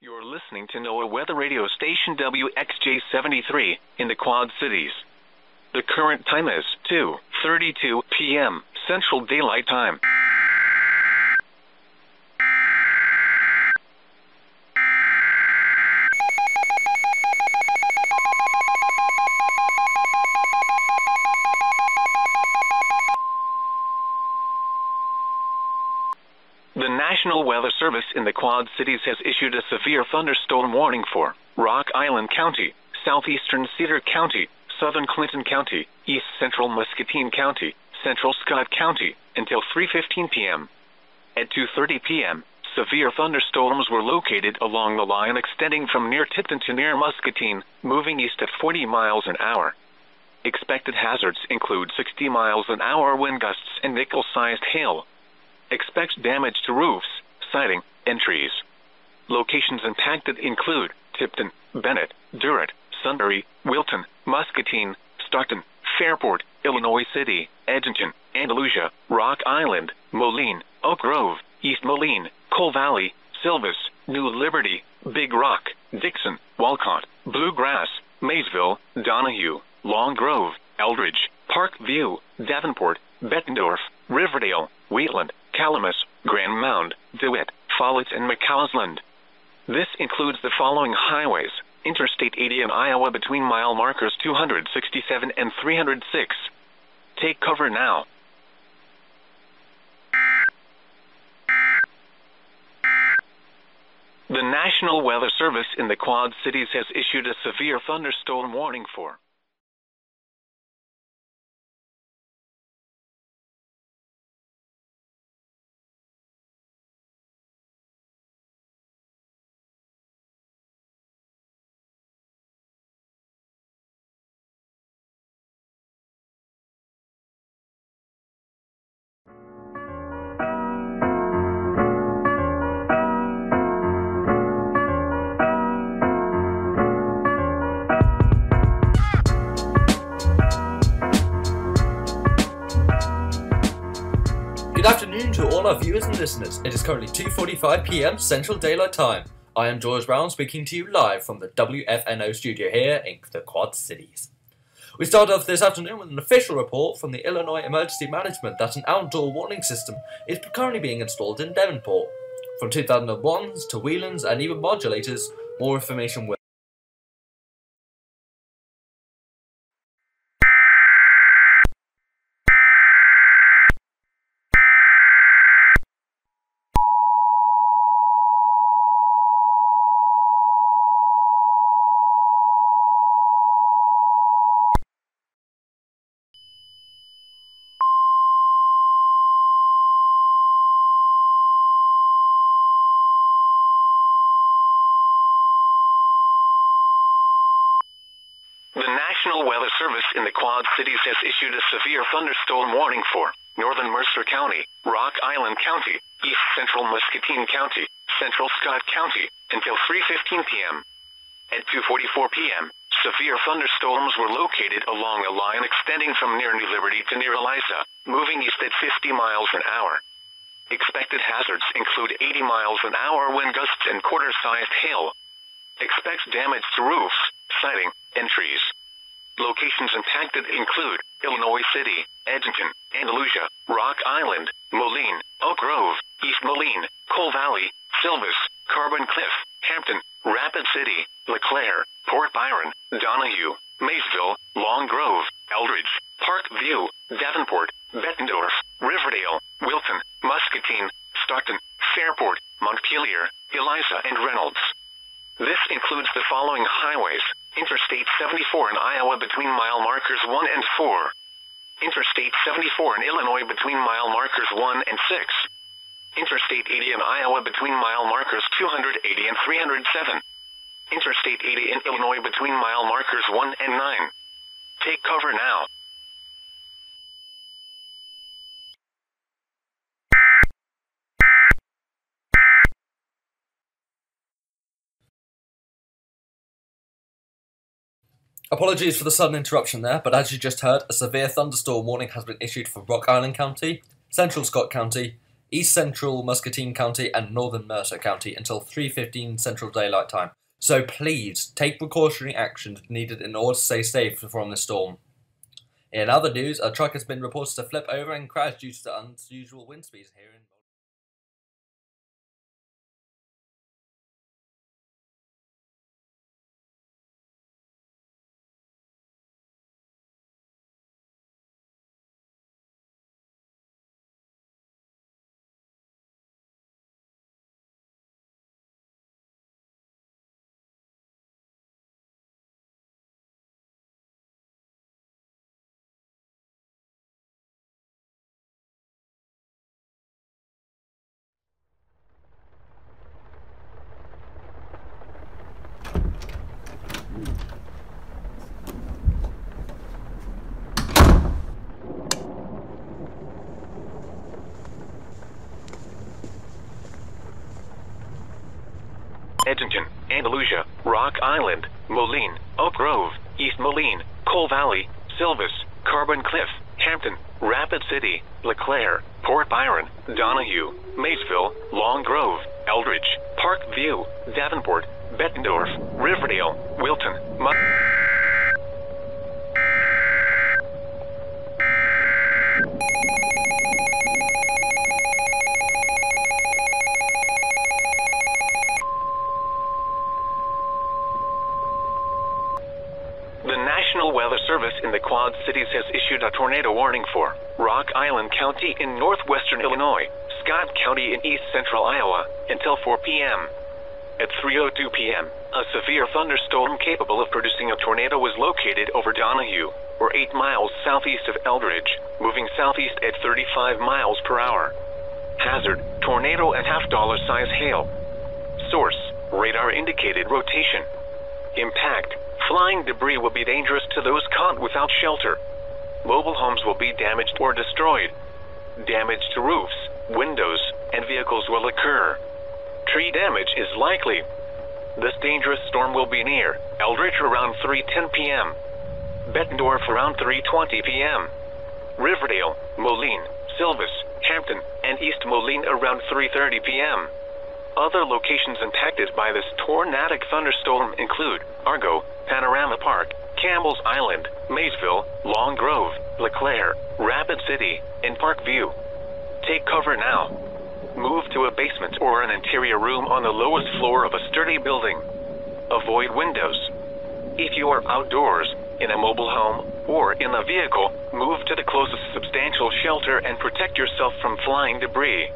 You're listening to NOAA Weather Radio Station WXJ73 in the Quad Cities. The current time is 2:32 p.m. Central Daylight Time. The National Weather Service in the Quad Cities has issued a severe thunderstorm warning for Rock Island County, southeastern Cedar County, southern Clinton County, east central Muscatine County, central Scott County, until 3:15 p.m. At 2:30 p.m., severe thunderstorms were located along the line extending from near Tipton to near Muscatine, moving east at 40 miles an hour. Expected hazards include 60 miles an hour wind gusts and nickel-sized hail. Expect damage to roofs, siding, and trees. Locations impacted include Tipton, Bennett, Durant, Sunbury, Wilton, Muscatine, Stockton, Fairport, Illinois City, Edgerton, Andalusia, Rock Island, Moline, Oak Grove, East Moline, Coal Valley, Silvis, New Liberty, Big Rock, Dixon, Walcott, Bluegrass, Maysville, Donahue, Long Grove, Eldridge, Park View, Davenport, Bettendorf, Riverdale, Wheatland, Calamus, Grand Mound, DeWitt, Follett, and McCausland. This includes the following highways: Interstate 80 in Iowa between mile markers 267 and 306. Take cover now. The National Weather Service in the Quad Cities has issued a severe thunderstorm warning for Good afternoon to all our viewers and listeners. It is currently 2:45 p.m. Central Daylight Time. I am George Brown speaking to you live from the WFNO studio here in the Quad Cities. We start off this afternoon with an official report from the Illinois Emergency Management that an outdoor warning system is currently being installed in Devonport. From 2001s to Whelan's and even modulators, more information will. The National Weather Service in the Quad Cities has issued a severe thunderstorm warning for northern Mercer County, Rock Island County, east central Muscatine County, central Scott County, until 3:15 p.m. At 2:44 p.m., severe thunderstorms were located along a line extending from near New Liberty to near Eliza, moving east at 50 miles an hour. Expected hazards include 80 miles an hour wind gusts and quarter-sized hail. Expect damage to roofs, siding, and trees. Locations impacted include Illinois City, Edgerton, Andalusia, Rock Island, Moline, Oak Grove, East Moline, Coal Valley, Silvis, Carbon Cliff, Hampton, Rapid City, LeClaire, Port Byron, Donahue, Maysville, Long Grove, Eldridge, Park View, Davenport, Bettendorf, Riverdale, Wilton, Muscatine, Stockton, Fairport, Montpelier, Eliza, and Reynolds. This includes the following highways: Interstate 74 in Iowa between mile markers 1 and 4. Interstate 74 in Illinois between mile markers 1 and 6. Interstate 80 in Iowa between mile markers 280 and 307. Interstate 80 in Illinois between mile markers 1 and 9. Take cover now. Apologies for the sudden interruption there, but as you just heard, a severe thunderstorm warning has been issued for Rock Island County, Central Scott County, East Central Muscatine County, and Northern Mercer County until 3:15 Central Daylight Time. So please, take precautionary actions needed in order to stay safe from the storm. In other news, a truck has been reported to flip over and crash due to the unusual wind speeds here in Edmonton, Andalusia, Rock Island, Moline, Oak Grove, East Moline, Coal Valley, Silvis, Carbon Cliff, Hampton, Rapid City, LeClaire, Port Byron, Donahue, Maysville, Long Grove, Eldridge, Park View, Davenport, Bettendorf, Riverdale, Wilton, The National Weather Service in the Quad Cities has issued a tornado warning for Rock Island County in northwestern Illinois, Scott County in east central Iowa, until 4 p.m. At 3:02 p.m., a severe thunderstorm capable of producing a tornado was located over Donahue, or 8 miles southeast of Eldridge, moving southeast at 35 miles per hour. Hazard, tornado and half-dollar size hail. Source, radar indicated rotation. Impact, flying debris will be dangerous to those caught without shelter. Mobile homes will be damaged or destroyed. Damage to roofs, windows, and vehicles will occur. Tree damage is likely. This dangerous storm will be near Eldridge around 3:10 p.m. Bettendorf around 3:20 p.m. Riverdale, Moline, Silvis, Hampton, and East Moline around 3:30 p.m. Other locations impacted by this tornadic thunderstorm include Argo, Panorama Park, Campbell's Island, Maysville, Long Grove, LeClaire, Rapid City, and Park View. Take cover now. Move to a basement or an interior room on the lowest floor of a sturdy building. Avoid windows. If you are outdoors, in a mobile home, or in a vehicle, move to the closest substantial shelter and protect yourself from flying debris.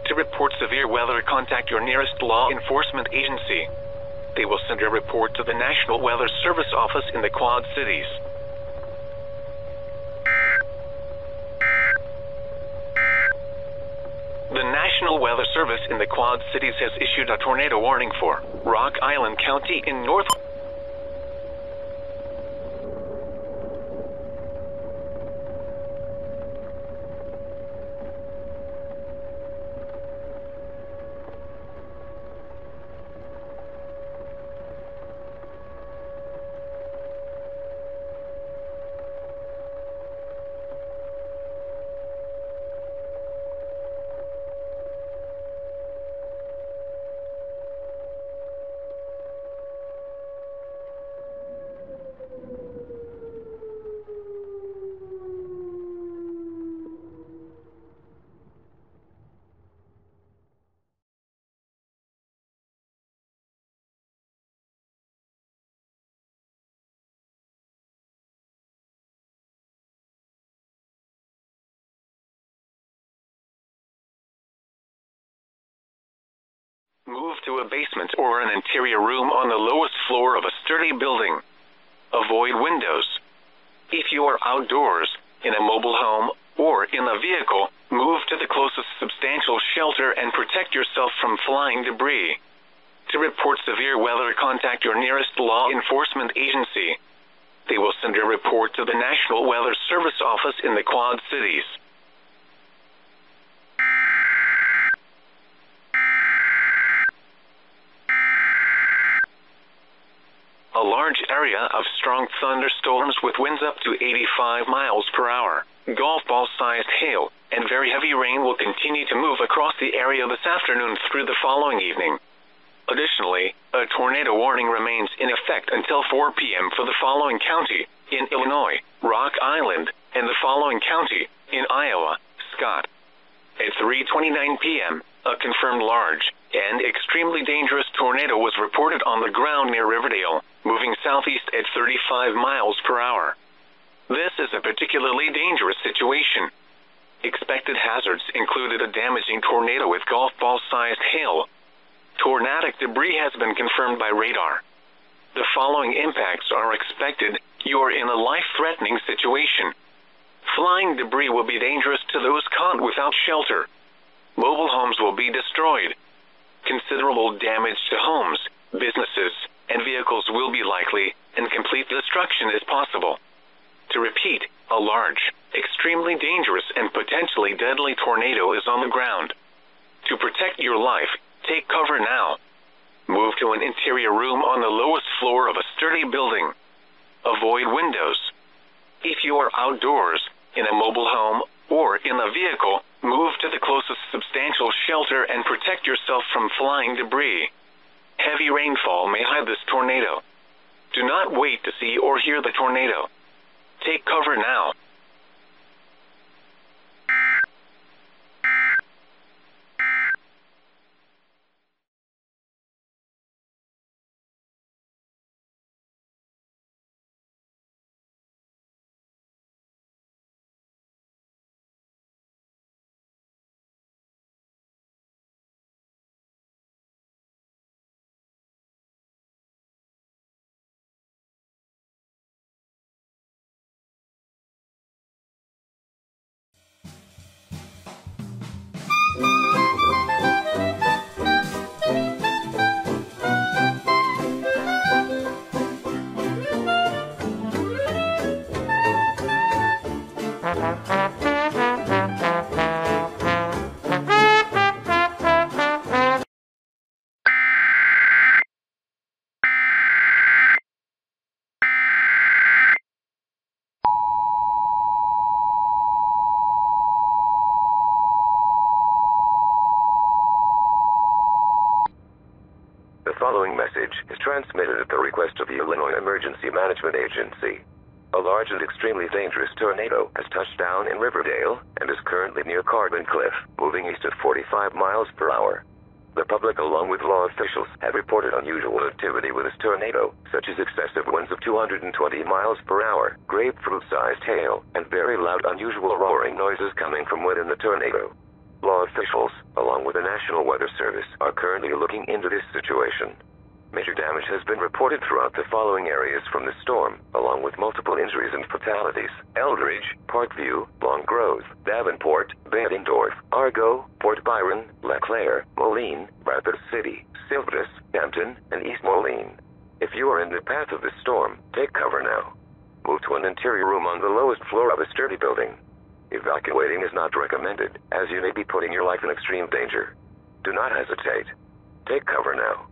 To report severe weather, contact your nearest law enforcement agency. They will send a report to the National Weather Service office in the Quad Cities. The National Weather Service in the Quad Cities has issued a tornado warning for Rock Island County in north. Move to a basement or an interior room on the lowest floor of a sturdy building. Avoid windows. If you are outdoors, in a mobile home, or in a vehicle, move to the closest substantial shelter and protect yourself from flying debris. To report severe weather, contact your nearest law enforcement agency. They will send a report to the National Weather Service office in the Quad Cities. A large area of strong thunderstorms with winds up to 85 miles per hour, golf ball-sized hail, and very heavy rain will continue to move across the area this afternoon through the following evening. Additionally, a tornado warning remains in effect until 4 p.m. for the following county in Illinois, Rock Island, and the following county in Iowa, Scott. At 3:29 p.m., a confirmed large and extremely dangerous tornado was reported on the ground near Riverdale, moving southeast at 35 miles per hour. This is a particularly dangerous situation. Expected hazards included a damaging tornado with golf ball-sized hail. Tornadic debris has been confirmed by radar. The following impacts are expected. You are in a life-threatening situation. Flying debris will be dangerous to those caught without shelter. Mobile homes will be destroyed. Considerable damage to homes, businesses, and vehicles will be likely, and complete destruction is possible. To repeat, a large, extremely dangerous, and potentially deadly tornado is on the ground. To protect your life, take cover now. Move to an interior room on the lowest floor of a sturdy building. Avoid windows. If you are outdoors, in a mobile home, or in a vehicle, move to the closest substantial shelter and protect yourself from flying debris. Heavy rainfall may hide this tornado. Do not wait to see or hear the tornado. Take cover now. The following message is transmitted at the request of the Illinois Emergency Management Agency. A large and extremely dangerous tornado has touched down in Riverdale and is currently near Carbon Cliff, moving east at 45 miles per hour. The public, along with law officials, have reported unusual activity with this tornado, such as excessive winds of 220 miles per hour, grapefruit-sized hail, and very loud, unusual roaring noises coming from within the tornado. Law officials, along with the National Weather Service, are currently looking into this situation. Major damage has been reported throughout the following areas from the storm, along with multiple injuries and fatalities: Eldridge, Parkview, Long Grove, Davenport, Baddingdorf, Argo, Port Byron, LeClaire, Moline, Rapid City, Silvis, Hampton, and East Moline. If you are in the path of the storm, take cover now. Move to an interior room on the lowest floor of a sturdy building. Evacuating is not recommended, as you may be putting your life in extreme danger. Do not hesitate. Take cover now.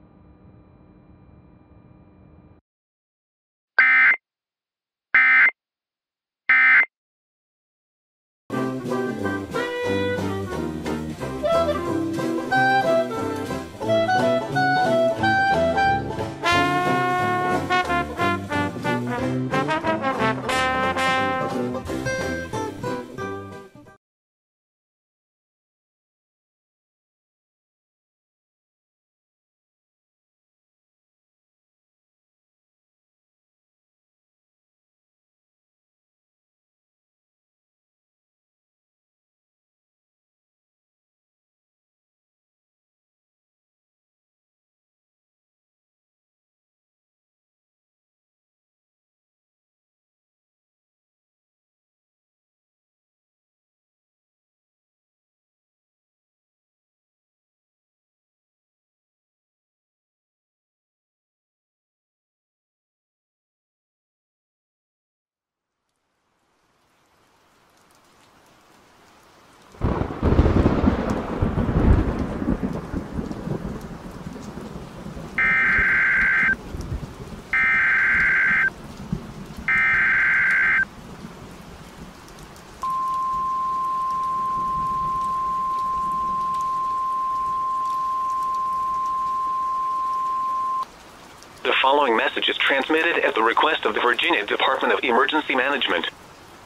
following message is transmitted at the request of the Virginia Department of Emergency Management.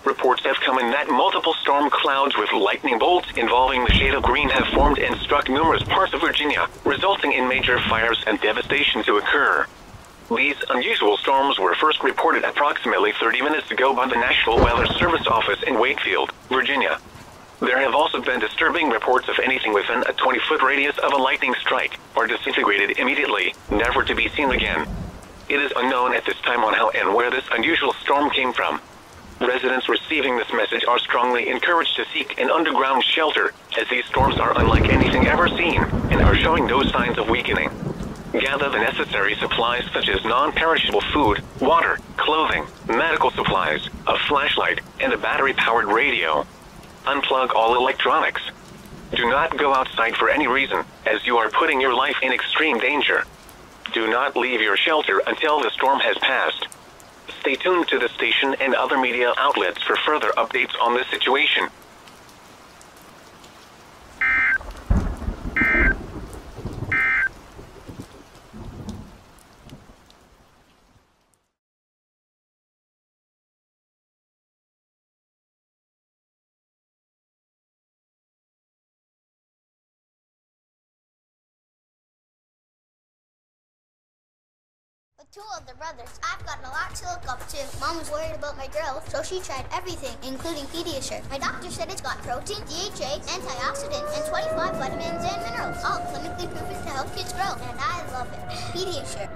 Reports have come in that multiple storm clouds with lightning bolts involving the shade of green have formed and struck numerous parts of Virginia, resulting in major fires and devastation to occur. These unusual storms were first reported approximately 30 minutes ago by the National Weather Service office in Wakefield, Virginia. There have also been disturbing reports of anything within a 20-foot radius of a lightning strike or disintegrated immediately, never to be seen again. It is unknown at this time on how and where this unusual storm came from. Residents receiving this message are strongly encouraged to seek an underground shelter, as these storms are unlike anything ever seen and are showing no signs of weakening. Gather the necessary supplies such as non-perishable food, water, clothing, medical supplies, a flashlight, and a battery-powered radio. Unplug all electronics. Do not go outside for any reason, as you are putting your life in extreme danger. Do not leave your shelter until the storm has passed. Stay tuned to the station and other media outlets for further updates on this situation. With two older brothers, I've gotten a lot to look up to. Mom was worried about my growth, so she tried everything, including Pediasure. My doctor said it's got protein, DHA, antioxidants, and 25 vitamins and minerals, all clinically proven to help kids grow, and I love it. Pediasure.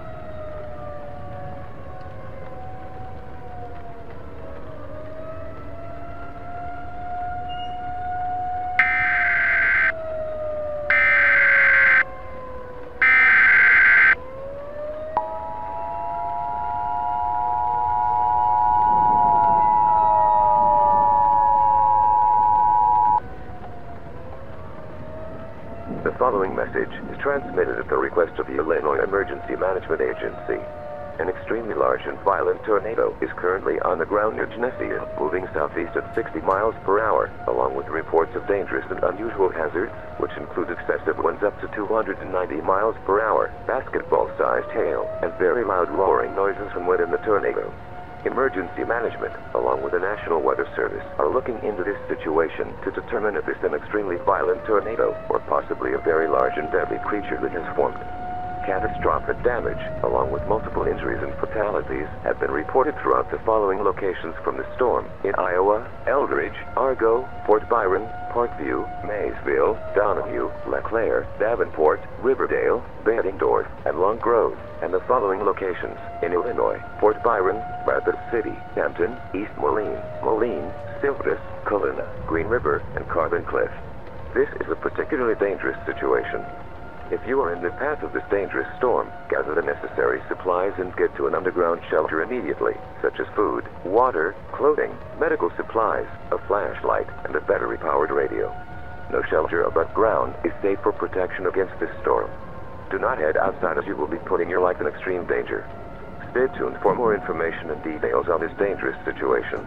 The following message is transmitted at the request of the Illinois Emergency Management Agency. An extremely large and violent tornado is currently on the ground near Geneseo, moving southeast at 60 miles per hour, along with reports of dangerous and unusual hazards, which include excessive winds up to 290 miles per hour, basketball-sized hail, and very loud roaring noises from within the tornado. Emergency Management, along with the National Weather Service, are looking into this situation to determine if it's an extremely violent tornado or possibly a very large and deadly creature that has formed. Catastrophic damage, along with multiple injuries and fatalities, have been reported throughout the following locations from the storm: in Iowa, Eldridge, Argo, Fort Byron, Parkview, Maysville, Donahue, LeClaire, Davenport, Riverdale, Beddingdorf, and Long Grove, and the following locations: in Illinois, Fort Byron, Rapid City, Hampton, East Moline, Silvis, Colina, Green River, and Carbon Cliff. This is a particularly dangerous situation. If you are in the path of this dangerous storm, gather the necessary supplies and get to an underground shelter immediately, such as food, water, clothing, medical supplies, a flashlight, and a battery-powered radio. No shelter above ground is safe for protection against this storm. Do not head outside as you will be putting your life in extreme danger. Stay tuned for more information and details on this dangerous situation.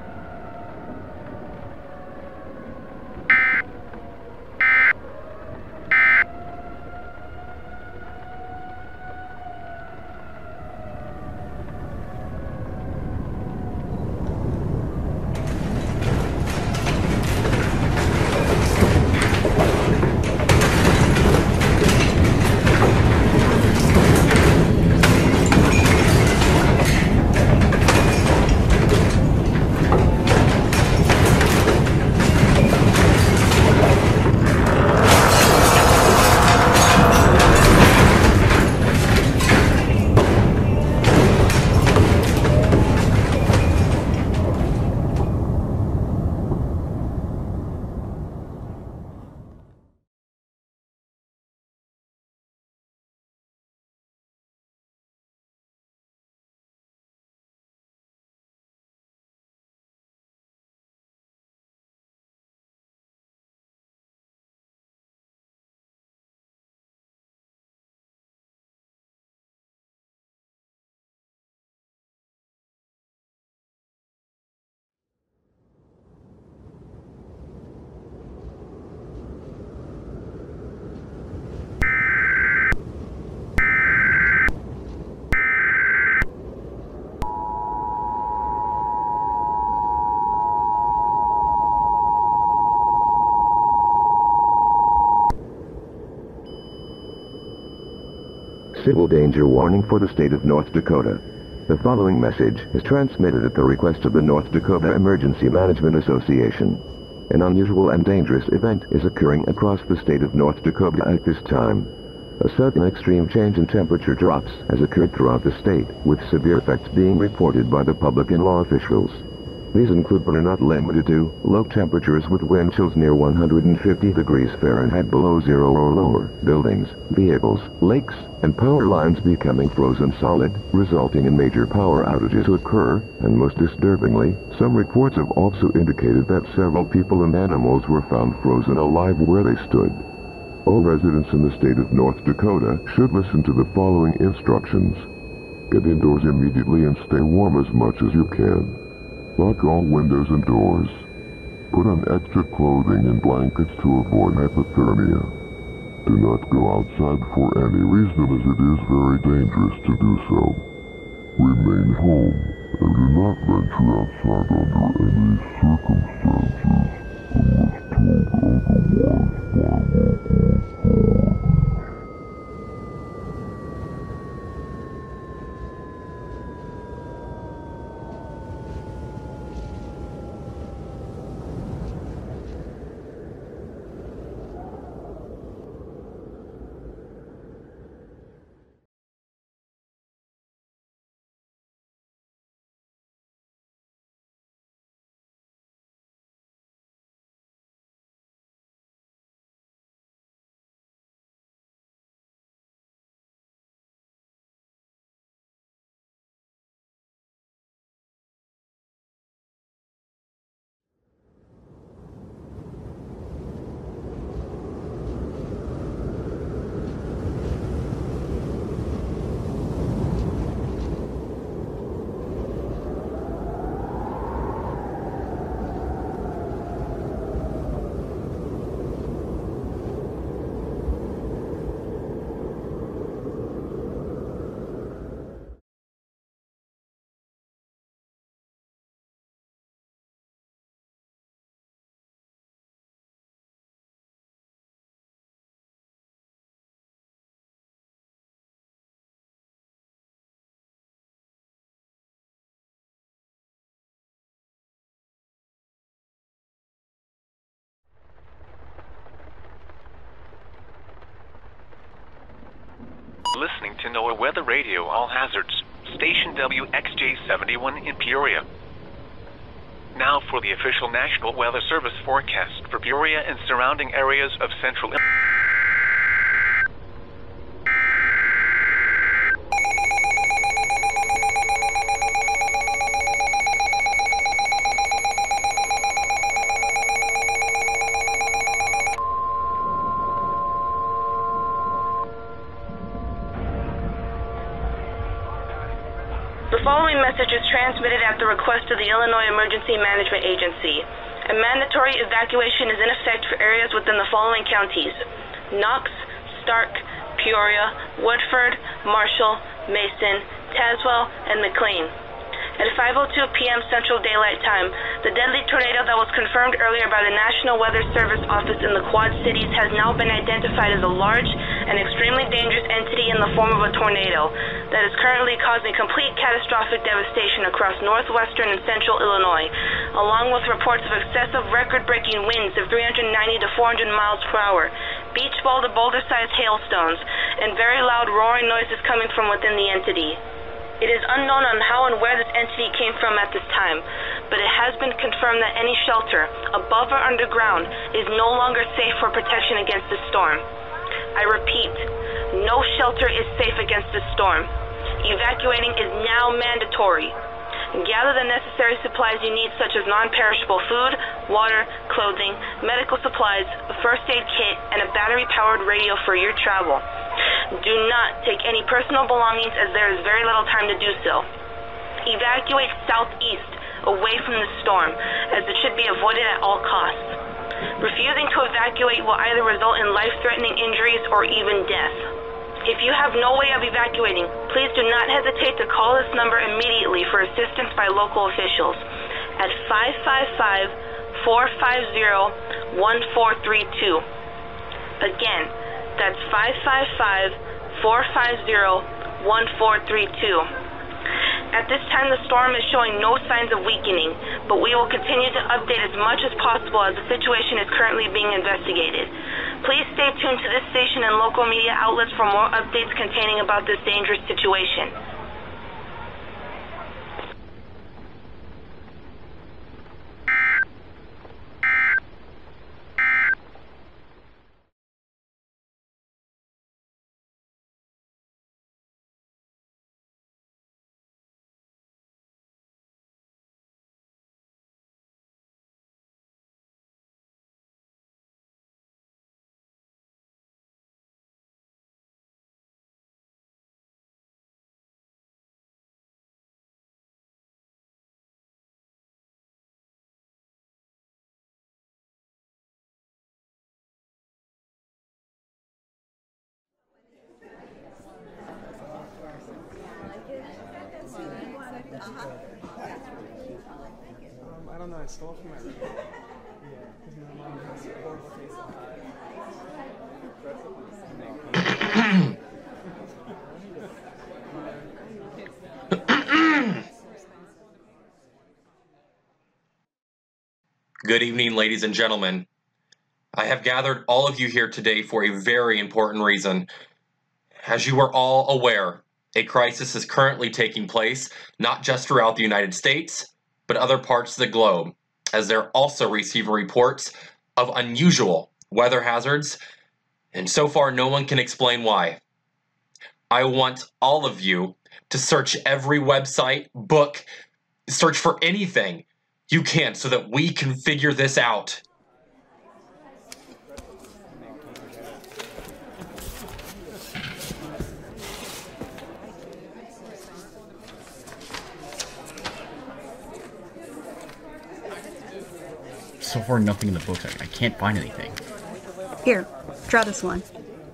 Civil danger warning for the state of North Dakota. The following message is transmitted at the request of the North Dakota Emergency Management Association. An unusual and dangerous event is occurring across the state of North Dakota at this time. A sudden extreme change in temperature drops has occurred throughout the state, with severe effects being reported by the public and law officials. These include but are not limited to low temperatures with wind chills near 150 degrees Fahrenheit below zero or lower, buildings, vehicles, lakes, and power lines becoming frozen solid, resulting in major power outages to occur, and most disturbingly, some reports have also indicated that several people and animals were found frozen alive where they stood. All residents in the state of North Dakota should listen to the following instructions. Get indoors immediately and stay warm as much as you can. Lock all windows and doors. Put on extra clothing and blankets to avoid hypothermia. Do not go outside for any reason as it is very dangerous to do so. Remain home and do not venture outside under any circumstances unless told otherwise by local authorities. Listening to NOAA Weather Radio All Hazards, Station WXJ71 in Peoria. Now for the official National Weather Service forecast for Peoria and surrounding areas of central Illinois. The following message is transmitted at the request of the Illinois Emergency Management Agency. A mandatory evacuation is in effect for areas within the following counties: Knox, Stark, Peoria, Woodford, Marshall, Mason, Tazewell, and McLean. At 5:02 p.m. Central Daylight Time, the deadly tornado that was confirmed earlier by the National Weather Service Office in the Quad Cities has now been identified as a large and extremely dangerous entity in the form of a tornado that is currently causing complete catastrophic devastation across northwestern and central Illinois, along with reports of excessive record-breaking winds of 390 to 400 miles per hour, beach ball to boulder-sized hailstones, and very loud roaring noises coming from within the entity. It is unknown on how and where this entity came from at this time, but it has been confirmed that any shelter, above or underground, is no longer safe for protection against this storm. I repeat, no shelter is safe against this storm. Evacuating is now mandatory. Gather the necessary supplies you need, such as non-perishable food, water, clothing, medical supplies, a first aid kit, and a battery-powered radio for your travel. Do not take any personal belongings, as there is very little time to do so. Evacuate southeast, away from the storm, as it should be avoided at all costs. Refusing to evacuate will either result in life-threatening injuries or even death. If you have no way of evacuating, please do not hesitate to call this number immediately for assistance by local officials at 555-450-1432. Again, that's 450-1432. At this time, the storm is showing no signs of weakening, but we will continue to update as much as possible as the situation is currently being investigated. Please stay tuned to this station and local media outlets for more updates containing about this dangerous situation. I don't know, I stole from my room. Yeah, because my mom has a horrible taste in Good evening, ladies and gentlemen. I have gathered all of you here today for a very important reason. As you are all aware, a crisis is currently taking place, not just throughout the United States, but other parts of the globe, as they're also receiving reports of unusual weather hazards, and so far no one can explain why. I want all of you to search every website, book, search for anything you can so that we can figure this out. So far, nothing in the books. I can't find anything. Here, try this one.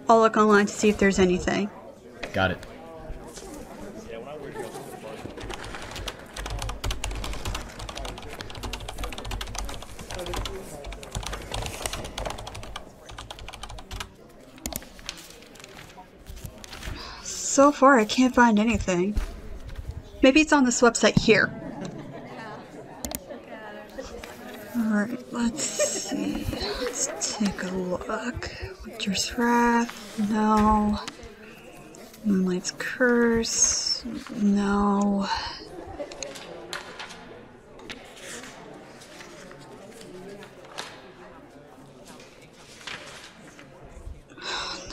I'll look online to see if there's anything. Got it. So far, I can't find anything. Maybe it's on this website here. Alright, let's see. Let's take a look. Winter's Wrath? No. Moonlight's Curse? No.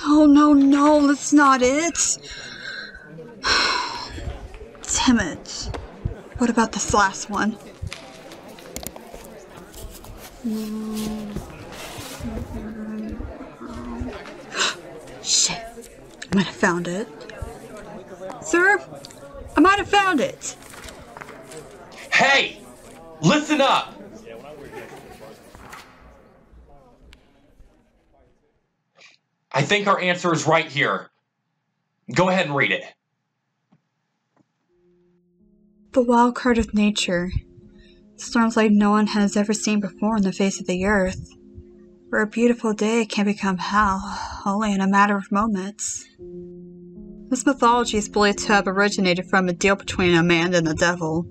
No, that's not it. Damn it. What about this last one? Shit. I might have found it. Sir? I might have found it. Hey! Listen up! I think our answer is right here. Go ahead and read it. The Wildcard of Nature. Storms like no one has ever seen before on the face of the earth. For a beautiful day can become hell, only in a matter of moments. This mythology is believed to have originated from a deal between a man and the devil.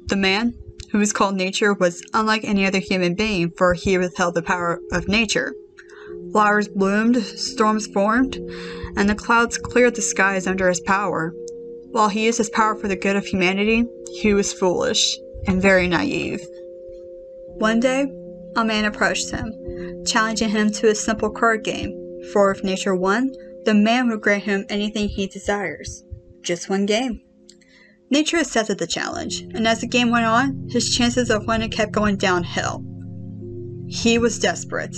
The man, who was called Nature, was unlike any other human being, for he withheld the power of nature. Flowers bloomed, storms formed, and the clouds cleared the skies under his power. While he used his power for the good of humanity, he was foolish and very naive. One day, a man approached him, challenging him to a simple card game, for if Nature won, the man would grant him anything he desires. Just one game. Nature accepted the challenge, and as the game went on, his chances of winning kept going downhill. He was desperate.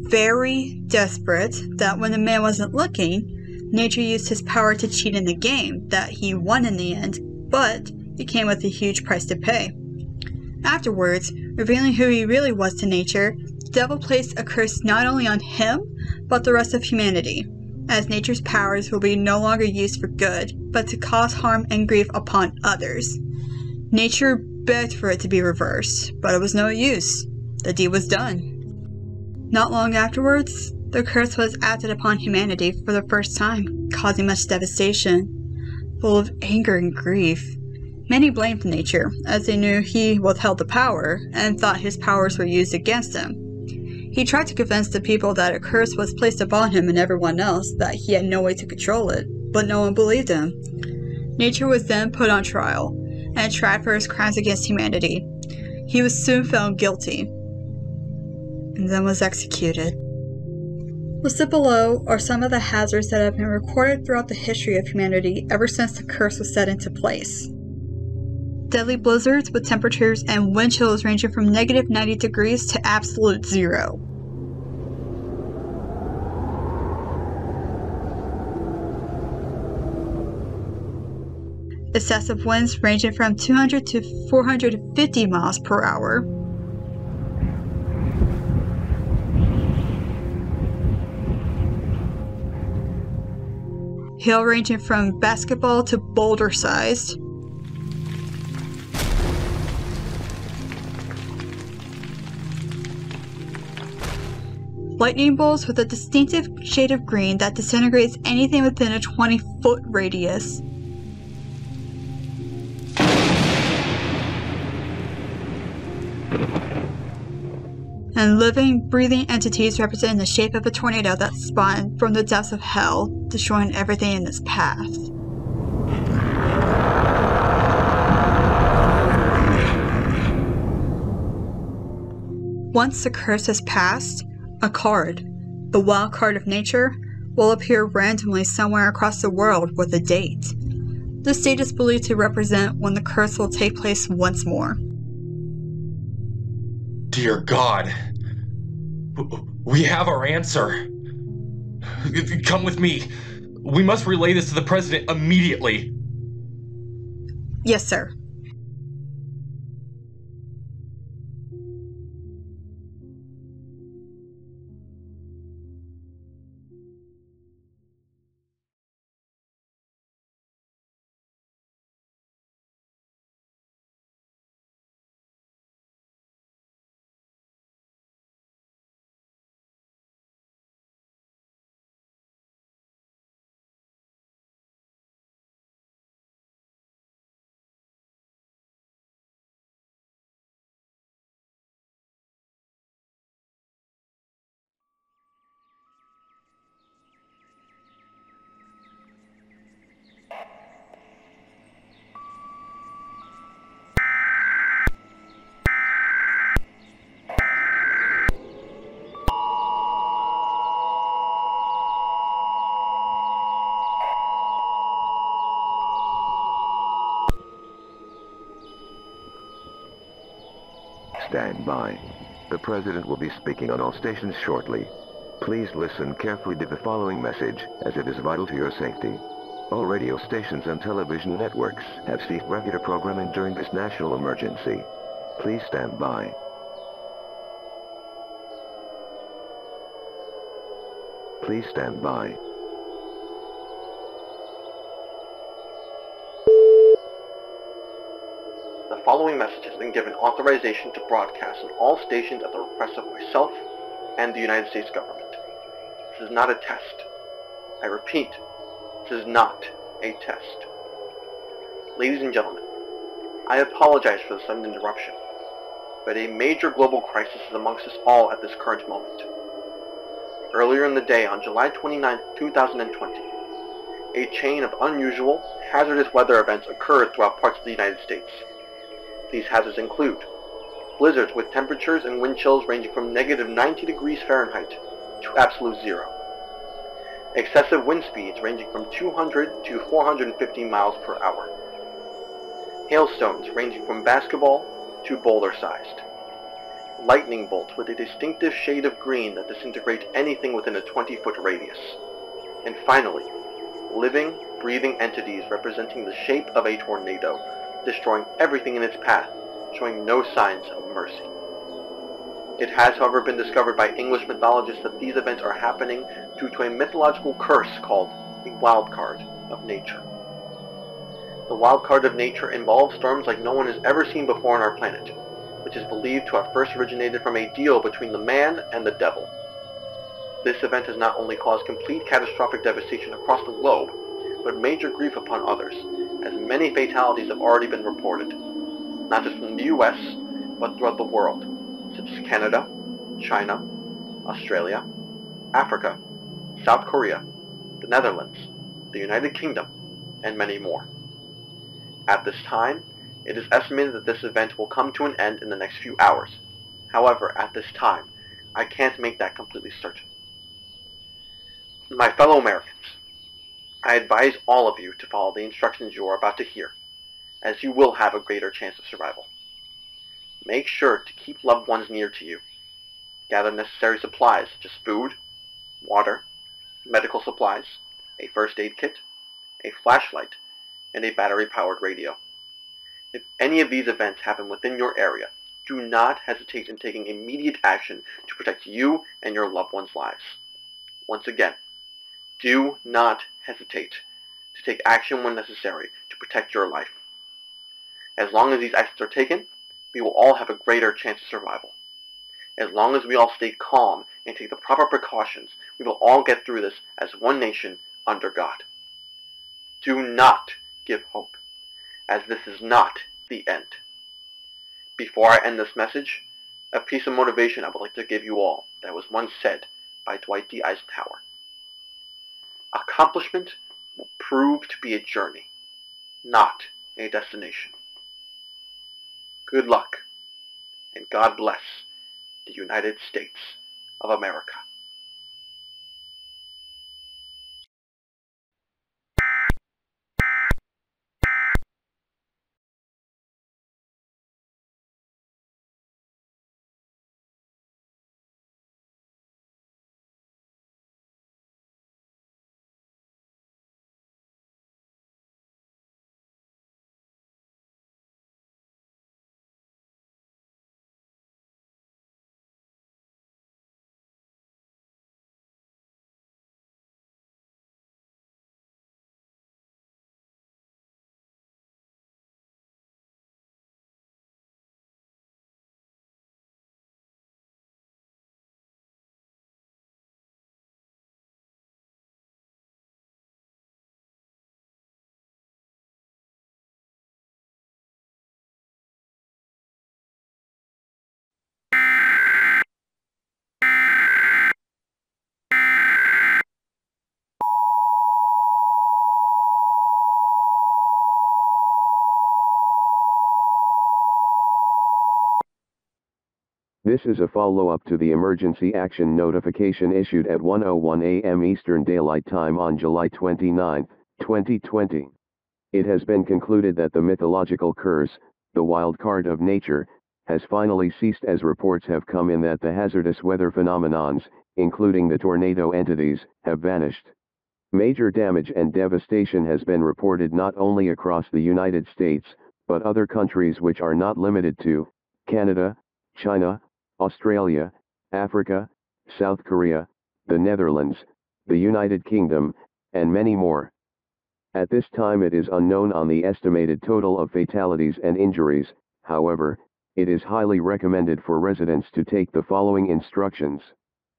Very desperate that when the man wasn't looking, Nature used his power to cheat in the game that he won in the end, but it came with a huge price to pay. Afterwards, revealing who he really was to Nature, the devil placed a curse not only on him, but the rest of humanity, as Nature's powers will be no longer used for good, but to cause harm and grief upon others. Nature begged for it to be reversed, but it was no use. The deed was done. Not long afterwards, the curse was acted upon humanity for the first time, causing much devastation. Full of anger and grief, many blamed nature, as they knew he withheld the power and thought his powers were used against him. He tried to convince the people that a curse was placed upon him and everyone else, that he had no way to control it, but no one believed him. Nature was then put on trial and tried for his crimes against humanity. He was soon found guilty and then was executed. Listed below are some of the hazards that have been recorded throughout the history of humanity ever since the curse was set into place. Deadly blizzards with temperatures and wind chills ranging from negative 90 degrees to absolute 0. Excessive winds ranging from 200 to 450 miles per hour. Hail ranging from basketball to boulder sized. Lightning bolts with a distinctive shade of green that disintegrates anything within a 20-foot radius. And living, breathing entities representing the shape of a tornado that spawned from the depths of hell, destroying everything in its path. Once the curse has passed, a card, the Wildcard of Nature, will appear randomly somewhere across the world with a date. This date is believed to represent when the curse will take place once more. Dear God, we have our answer. Come with me. We must relay this to the President immediately. Yes, sir. Stand by. The President will be speaking on all stations shortly. Please listen carefully to the following message, as it is vital to your safety. All radio stations and television networks have ceased regular programming during this national emergency. Please stand by. Please stand by. The following message has been given authorization to broadcast on all stations at the request of myself and the United States government. This is not a test. I repeat, this is not a test. Ladies and gentlemen, I apologize for the sudden interruption, but a major global crisis is amongst us all at this current moment. Earlier in the day, on July 29, 2020, a chain of unusual, hazardous weather events occurred throughout parts of the United States. These hazards include blizzards with temperatures and wind chills ranging from negative 90 degrees Fahrenheit to absolute 0. Excessive wind speeds ranging from 200 to 450 miles per hour. Hailstones ranging from basketball to boulder-sized. Lightning bolts with a distinctive shade of green that disintegrate anything within a 20-foot radius. And finally, living, breathing entities representing the shape of a tornado, destroying everything in its path, showing no signs of mercy. It has, however, been discovered by English mythologists that these events are happening due to a mythological curse called the Wildcard of Nature. The Wildcard of Nature involves storms like no one has ever seen before on our planet, which is believed to have first originated from a deal between the man and the devil. This event has not only caused complete catastrophic devastation across the globe, but major grief upon others, as many fatalities have already been reported, not just from the US, but throughout the world, such as Canada, China, Australia, Africa, South Korea, the Netherlands, the United Kingdom, and many more. At this time, it is estimated that this event will come to an end in the next few hours. However, at this time, I can't make that completely certain. My fellow Americans, I advise all of you to follow the instructions you are about to hear, as you will have a greater chance of survival. Make sure to keep loved ones near to you. Gather necessary supplies such as food, water, medical supplies, a first aid kit, a flashlight, and a battery-powered radio. If any of these events happen within your area, do not hesitate in taking immediate action to protect you and your loved ones' lives. Once again, do not hesitate to take action when necessary to protect your life. As long as these actions are taken, we will all have a greater chance of survival. As long as we all stay calm and take the proper precautions, we will all get through this as one nation under God. Do not give hope, as this is not the end. Before I end this message, a piece of motivation I would like to give you all that was once said by Dwight D. Eisenhower. Accomplishment will prove to be a journey, not a destination. Good luck, and God bless the United States of America. This is a follow-up to the emergency action notification issued at 1:01 a.m. Eastern Daylight Time on July 29, 2020. It has been concluded that the mythological curse, the wildcard of nature, has finally ceased, as reports have come in that the hazardous weather phenomenons, including the tornado entities, have vanished. Major damage and devastation has been reported not only across the United States, but other countries which are not limited to Canada, China, Australia, Africa, South Korea, the Netherlands, the United Kingdom, and many more. At this time it is unknown on the estimated total of fatalities and injuries. However, it is highly recommended for residents to take the following instructions.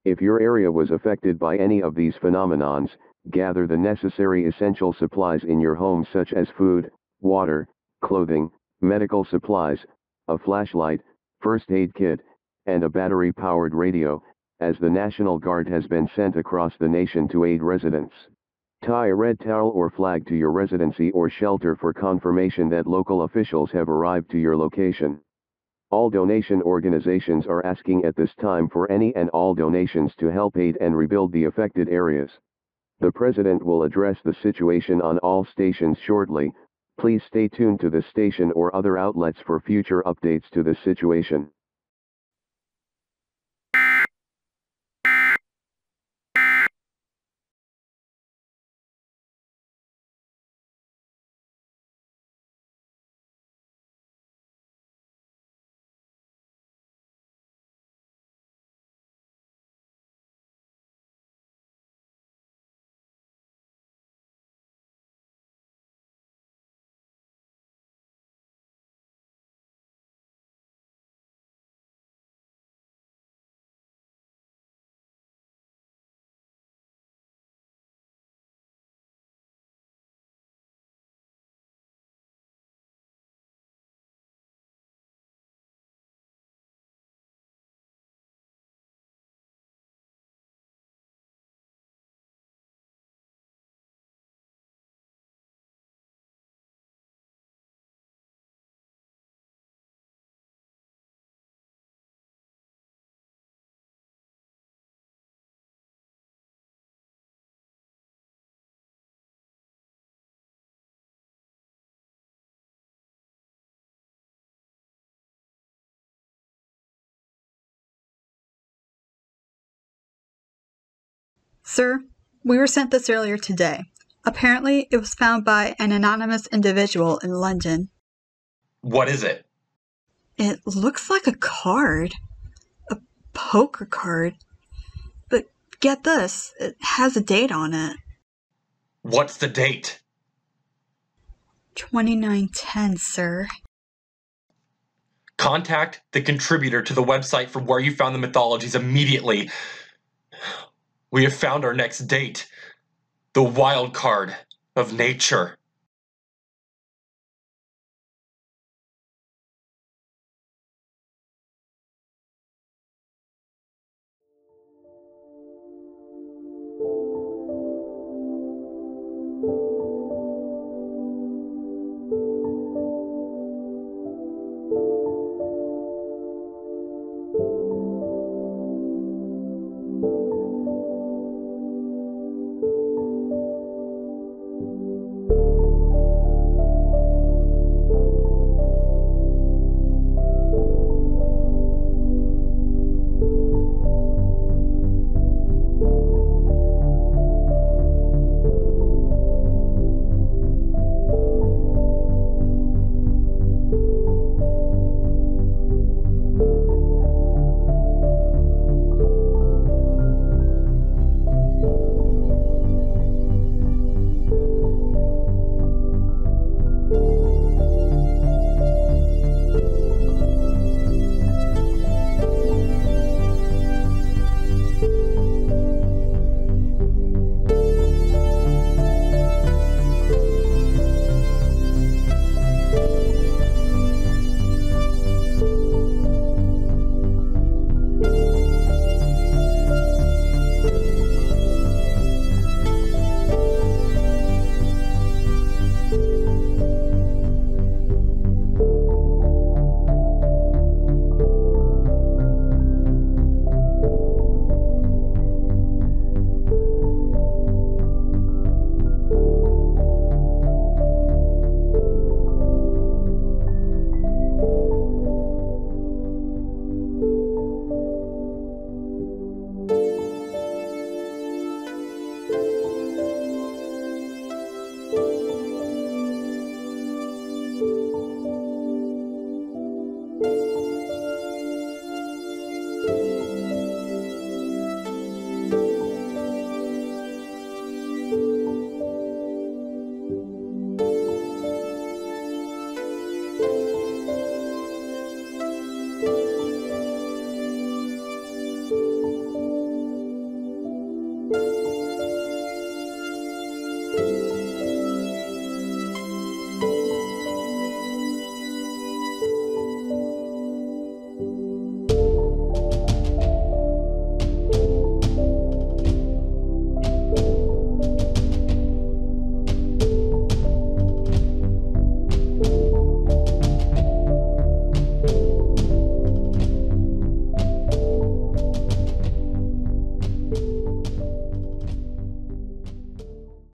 If your area was affected by any of these phenomenons, gather the necessary essential supplies in your home, such as food, water, clothing, medical supplies, a flashlight, first aid kit, and a battery-powered radio, as the National Guard has been sent across the nation to aid residents. Tie a red towel or flag to your residency or shelter for confirmation that local officials have arrived to your location. All donation organizations are asking at this time for any and all donations to help aid and rebuild the affected areas. The President will address the situation on all stations shortly. Please stay tuned to this station or other outlets for future updates to this situation. Sir, we were sent this earlier today. Apparently, it was found by an anonymous individual in London. What is it? It looks like a card. A poker card. But get this, it has a date on it. What's the date? 2910, sir. Contact the contributor to the website from where you found the mythologies immediately. We have found our next date. The Wildcard of Nature.